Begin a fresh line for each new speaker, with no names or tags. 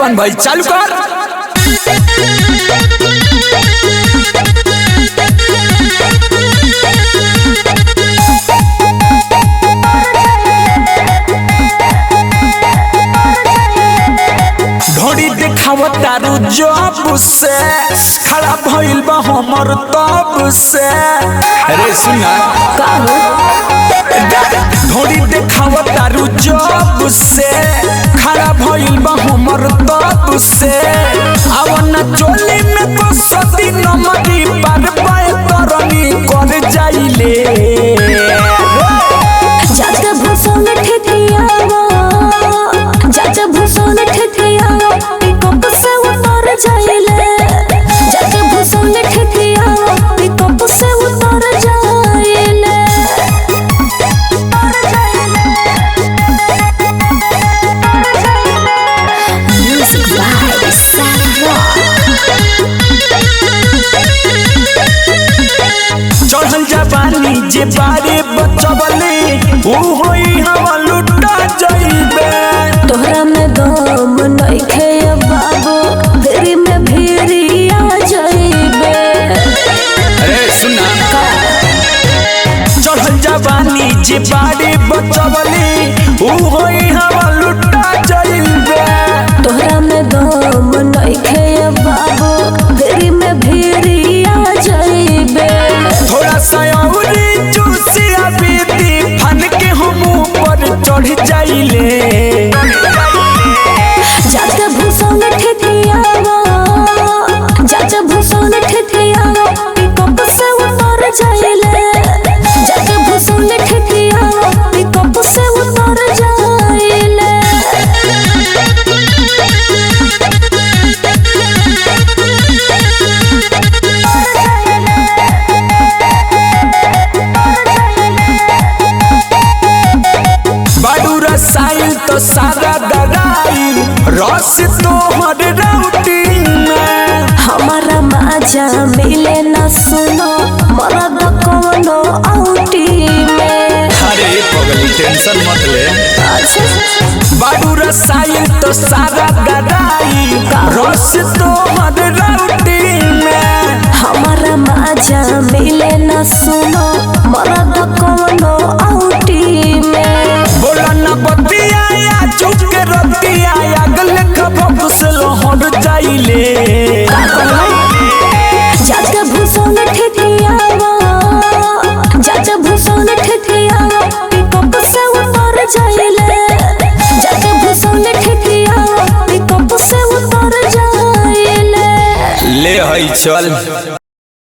अरमान भाई चालू कर। ढोड़ी दिखावत तारू जब से खड़ा भइल बा हमर तब से। अरे सुना ढोड़ी दिखावत तारू जब से खड़ा भइल बा हमर तब से। आवना चोली में तो सती नमरी पर पाए तरनी कर जाइले।
जाके भूसों में ठेठियावा, जाके भूसों में ठेठियावा, पिकअप से उतर जाइले। जाके भूसों में ठेठियावा, पिकअप से उतर जाइले। म्यूजिक बाय सारा।
चढ़ल जवानी जे बारे बचवले ओ होई हवा लुटा जाइबे।
तोहरा में दम नइखे बाबू, देरी में भेरी आ जाइबे।
अरे सुना चढ़ल जवानी जे बारे बचवले ओ होई हवा लुटा जाइबे।
तोहरा में दम नइखे बाबू, देरी में भेरी आ जाइबे।
थोड़ा सा औरी चूसिया बीती फन के हम ऊपर चढ़ जाइले।
जाके भूसों में ठेठियावा, जाके भूसों में ठेठियावा, पिकअप से उतर जाइले। जाके भूसों में ठेठियावा, पिकअप से उतर जाइले।
बाडू रसाइल तो सारा दराइल रस तो हर राउटी में।
हमारा माजा मिले न सुनो मरद कोनो आउटी में।
अरे पगली टेंशन मत ले।
अच्छा
बाडू रसाइल तो सारा दराइल रस तो हर राउटी में।
हमारा माजा मिले न सुनो मरद कोनो आउटी में।
बोला न बतिया या चुप के रतिया अगल खबक से लहर जाइले।
जाके भूसों में ठेठियावा, जाके भूसों में ठेठियावा, पिकअप से उतर जाइले। जाके भूसों में ठेठियावा, पिकअप से उतर जाइले।
ले हई चल।